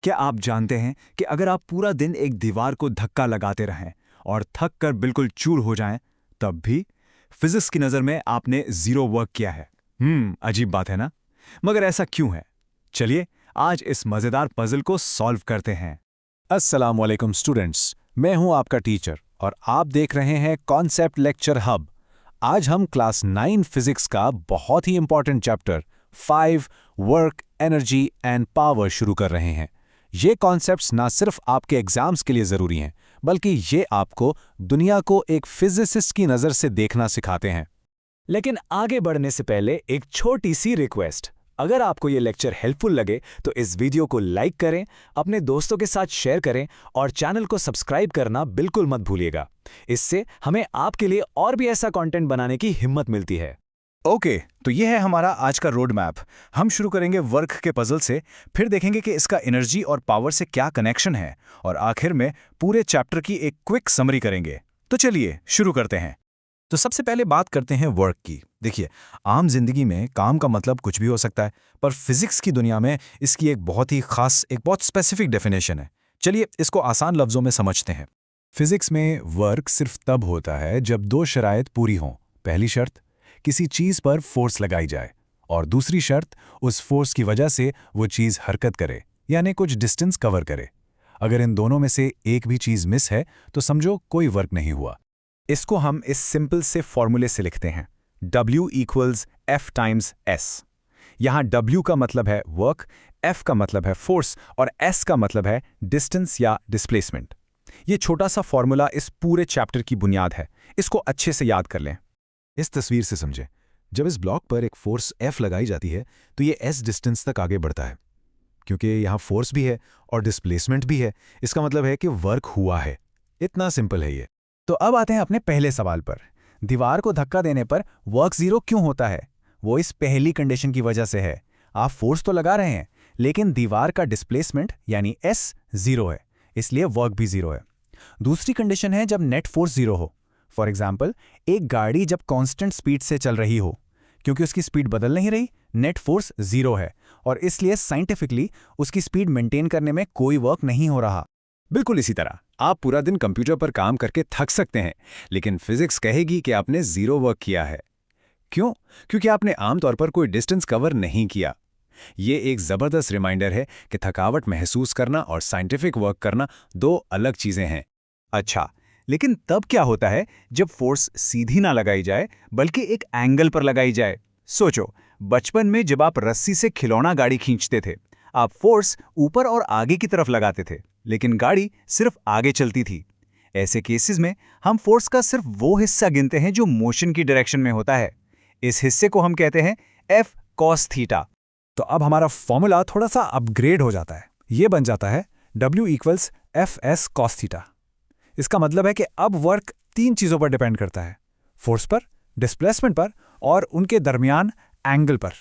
क्या आप जानते हैं कि अगर आप पूरा दिन एक दीवार को धक्का लगाते रहें और थक कर बिल्कुल चूर हो जाएं, तब भी फिजिक्स की नज़र में आपने जीरो वर्क किया है? अजीब बात है ना? मगर ऐसा क्यों है? चलिए आज इस मज़ेदार पजल को सॉल्व करते हैं। अस्सलाम वालेकुम स्टूडेंट्स, मैं हूं आपका टीचर और आप देख रहे हैं कॉन्सेप्ट लेक्चर हब। आज हम क्लास 9 फिजिक्स का बहुत ही important chapter 5 work, energy and power शुरू कर रहे हैं। ये कॉन्सेप्ट्स ना सिर्फ आपके एग्जाम्स के लिए ज़रूरी हैं, बल्कि ये आपको दुनिया को एक फिजिसिस्ट की नज़र से देखना सिखाते हैं। लेकिन आगे बढ़ने से पहले एक छोटी सी रिक्वेस्ट। अगर आपको ये लेक्चर हेल्पफुल लगे तो इस वीडियो को लाइक करें, अपने दोस्तों के साथ शेयर करें और चैनल को सब्सक्राइब करना बिल्कुल मत भूलिएगा। इससे हमें आपके लिए और भी ऐसा कंटेंट बनाने की हिम्मत मिलती है। ओके, तो ये है हमारा आज का रोड मैप। हम शुरू करेंगे वर्क के पजल से, फिर देखेंगे कि इसका एनर्जी और पावर से क्या कनेक्शन है, और आखिर में पूरे चैप्टर की एक क्विक समरी करेंगे। तो चलिए शुरू करते हैं। तो सबसे पहले बात करते हैं वर्क की। देखिए, आम जिंदगी में काम का मतलब कुछ भी हो सकता है, पर फिजिक्स की दुनिया में इसकी एक बहुत ही खास, एक बहुत स्पेसिफिक डेफिनेशन है। चलिए इसको आसान लफ्जों में समझते हैं। फिजिक्स में वर्क सिर्फ तब होता है जब दो शराइत पूरी हों। पहली शर्त, किसी चीज पर फोर्स लगाई जाए, और दूसरी शर्त, उस फोर्स की वजह से वो चीज हरकत करे, यानी कुछ डिस्टेंस कवर करे। अगर इन दोनों में से एक भी चीज मिस है तो समझो कोई वर्क नहीं हुआ। इसको हम इस सिंपल से फॉर्मूले से लिखते हैं, W = F × S। यहां W का मतलब है वर्क, F का मतलब है फोर्स और S का मतलब है डिस्टेंस या डिस्प्लेसमेंट। ये छोटा सा फॉर्मूला इस पूरे चैप्टर की बुनियाद है। इसको अच्छे से याद कर लें। इस तस्वीर से समझें, जब इस ब्लॉक पर एक फोर्स F लगाई जाती है तो ये S डिस्टेंस तक आगे बढ़ता है। क्योंकि यहाँ फोर्स भी है और डिस्प्लेसमेंट भी है, इसका मतलब है कि वर्क हुआ है। इतना सिंपल है ये। तो अब आते हैं अपने पहले सवाल पर। दीवार को धक्का देने पर वर्क जीरो क्यों होता है? वो इस पहली कंडीशन की वजह से है। आप फोर्स तो लगा रहे हैं, लेकिन दीवार का डिस्प्लेसमेंट यानी S जीरो है, इसलिए वर्क भी जीरो है। दूसरी कंडीशन है जब नेट फोर्स जीरो हो। फॉर एग्जाम्पल, एक गाड़ी जब कांस्टेंट स्पीड से चल रही हो, क्योंकि उसकी स्पीड बदल नहीं रही, नेट फोर्स जीरो है, और इसलिए साइंटिफिकली उसकी स्पीड मेंटेन करने में कोई वर्क नहीं हो रहा। बिल्कुल इसी तरह आप पूरा दिन कंप्यूटर पर काम करके थक सकते हैं, लेकिन फिजिक्स कहेगी कि आपने जीरो वर्क किया है। क्यों? क्योंकि आपने आमतौर पर कोई डिस्टेंस कवर नहीं किया। ये एक जबरदस्त रिमाइंडर है कि थकावट महसूस करना और साइंटिफिक वर्क करना दो अलग चीजें हैं। अच्छा, लेकिन तब क्या होता है जब फोर्स सीधी ना लगाई जाए बल्कि एक एंगल पर लगाई जाए? सोचो, बचपन में जब आप रस्सी से खिलौना गाड़ी खींचते थे, आप फोर्स ऊपर और आगे की तरफ लगाते थे, लेकिन गाड़ी सिर्फ आगे चलती थी। ऐसे केसेस में हम फोर्स का सिर्फ वो हिस्सा गिनते हैं जो मोशन की डायरेक्शन में होता है। इस हिस्से को हम कहते हैं F cos थीटा। तो अब हमारा फॉर्मूला थोड़ा सा अपग्रेड हो जाता है। ये बन जाता है W = Fs cos थीटा। इसका मतलब है कि अब वर्क तीन चीजों पर डिपेंड करता है, फोर्स पर, डिस्प्लेसमेंट पर और उनके दरमियान एंगल पर।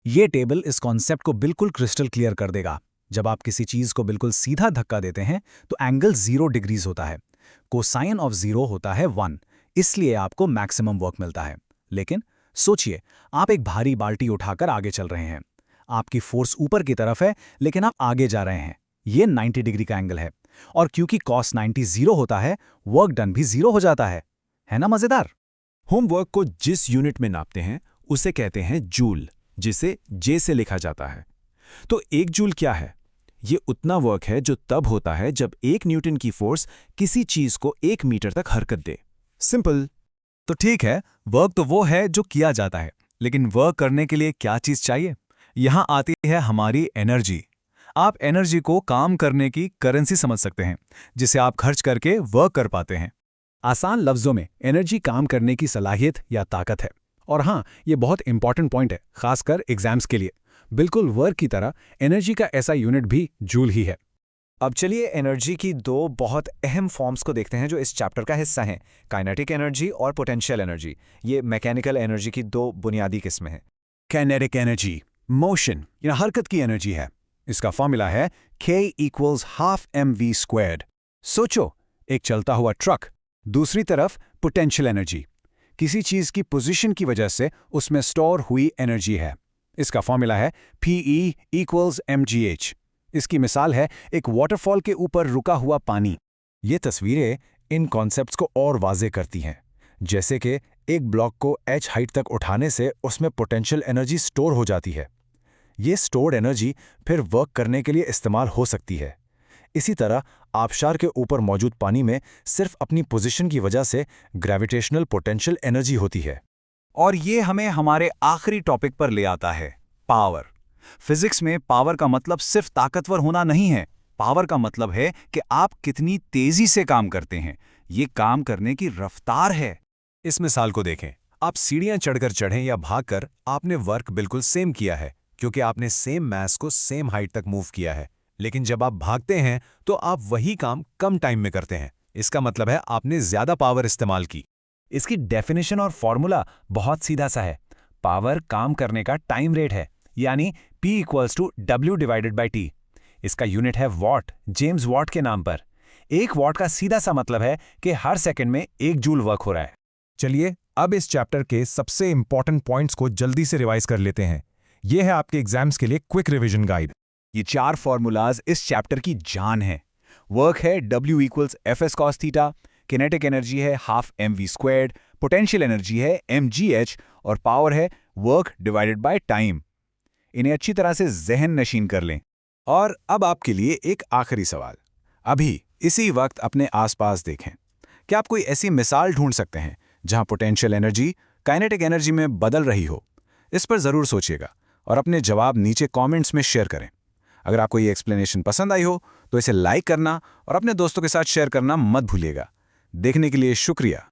यह टेबल इस कॉन्सेप्ट को बिल्कुल क्रिस्टल क्लियर कर देगा। जब आप किसी चीज को बिल्कुल सीधा धक्का देते हैं तो एंगल 0 डिग्रीज होता है। कोसाइन ऑफ 0 होता है 1, इसलिए आपको मैक्सिमम वर्क मिलता है। लेकिन सोचिए, आप एक भारी बाल्टी उठाकर आगे चल रहे हैं। आपकी फोर्स ऊपर की तरफ है, लेकिन आप आगे जा रहे हैं। यह 90 डिग्री का एंगल है, और क्योंकि cos 90 0 होता है, वर्क डन भी 0 हो जाता है ना मजेदार? होमवर्क को जिस यूनिट में नापते हैं उसे कहते हैं जूल, जिसे J से लिखा जाता है। तो 1 जूल क्या है? ये उतना वर्क है जो तब होता है जब 1 न्यूटन की फोर्स किसी चीज को 1 मीटर तक हरकत दे। सिंपल। तो ठीक है, वर्क तो वो है जो किया जाता है, लेकिन वर्क करने के लिए क्या चीज चाहिए? यहां आती है हमारी एनर्जी। आप एनर्जी को काम करने की करेंसी समझ सकते हैं, जिसे आप खर्च करके वर्क कर पाते हैं। आसान लफ्जों में एनर्जी काम करने की सलाहियत या ताकत है। और हाँ, ये बहुत इंपॉर्टेंट पॉइंट है, खासकर एग्जाम्स के लिए। बिल्कुल वर्क की तरह एनर्जी का ऐसा यूनिट भी जूल ही है। अब चलिए एनर्जी की दो बहुत अहम फॉर्म्स को देखते हैं जो इस चैप्टर का हिस्सा हैं, काइनेटिक एनर्जी और पोटेंशियल एनर्जी। ये मैकेनिकल एनर्जी की दो बुनियादी किस्में हैं। काइनेटिक एनर्जी मोशन या हरकत की एनर्जी है। इसका फॉर्मूला है K = ½ mv²। सोचो, एक चलता हुआ ट्रक, दूसरी तरफ पोटेंशियल एनर्जी, किसी चीज की पोजीशन की वजह से उसमें स्टोर हुई एनर्जी है। इसका फॉर्मूला है Pe = mgh। इसकी मिसाल है एक वाटरफॉल के ऊपर रुका हुआ पानी। ये तस्वीरें इन कॉन्सेप्ट्स को और वाज़ेह करती हैं, जैसे कि एक ब्लॉक को h हाइट तक उठाने से उसमें पोटेंशियल एनर्जी स्टोर हो जाती है। ये स्टोर्ड एनर्जी फिर वर्क करने के लिए इस्तेमाल हो सकती है। इसी तरह आबशार के ऊपर मौजूद पानी में सिर्फ अपनी पोजीशन की वजह से ग्रेविटेशनल पोटेंशियल एनर्जी होती है। और ये हमें हमारे आखिरी टॉपिक पर ले आता है, पावर। फिजिक्स में पावर का मतलब सिर्फ ताकतवर होना नहीं है। पावर का मतलब है कि आप कितनी तेजी से काम करते हैं। ये काम करने की रफ्तार है। इस मिसाल को देखें। आप सीढ़ियां चढ़कर चढ़ें या भागकर, आपने वर्क बिल्कुल सेम किया है, क्योंकि आपने सेम मास को सेम हाइट तक मूव किया है। लेकिन जब आप भागते हैं तो आप वही काम कम टाइम में करते हैं। इसका मतलब है आपने ज्यादा पावर इस्तेमाल की। इसकी डेफिनेशन और फॉर्मूला बहुत सीधा सा है। पावर काम करने का टाइम रेट है, यानी P = W/T। इसका यूनिट है वॉट, जेम्स वॉट के नाम पर। एक वॉट का सीधा सा मतलब है कि हर सेकंड में 1 जूल वर्क हो रहा है। चलिए अब इस चैप्टर के सबसे इंपॉर्टेंट पॉइंट्स को जल्दी से रिवाइज कर लेते हैं। यह है आपके एग्जाम्स के लिए क्विक रिवीजन गाइड। ये 4 फॉर्मूलाज इस चैप्टर की जान है। वर्क है W = Fs cos theta, kinetic energy है ½ mv², पोटेंशियल एनर्जी है mgh और पावर है वर्क डिवाइडेड बाय टाइम। इन्हें अच्छी तरह से ज़हन नशीन कर लें। और अब आपके लिए एक आखिरी सवाल। अभी इसी वक्त अपने आसपास देखें। क्या आप कोई ऐसी मिसाल ढूंढ सकते हैं जहां पोटेंशियल एनर्जी काइनेटिक एनर्जी में बदल रही हो? इस पर ज़रूर सोचिएगा और अपने जवाब नीचे कमेंट्स में शेयर करें। अगर आपको ये एक्सप्लेनेशन पसंद आई हो तो इसे लाइक करना और अपने दोस्तों के साथ शेयर करना मत भूलिएगा। देखने के लिए शुक्रिया।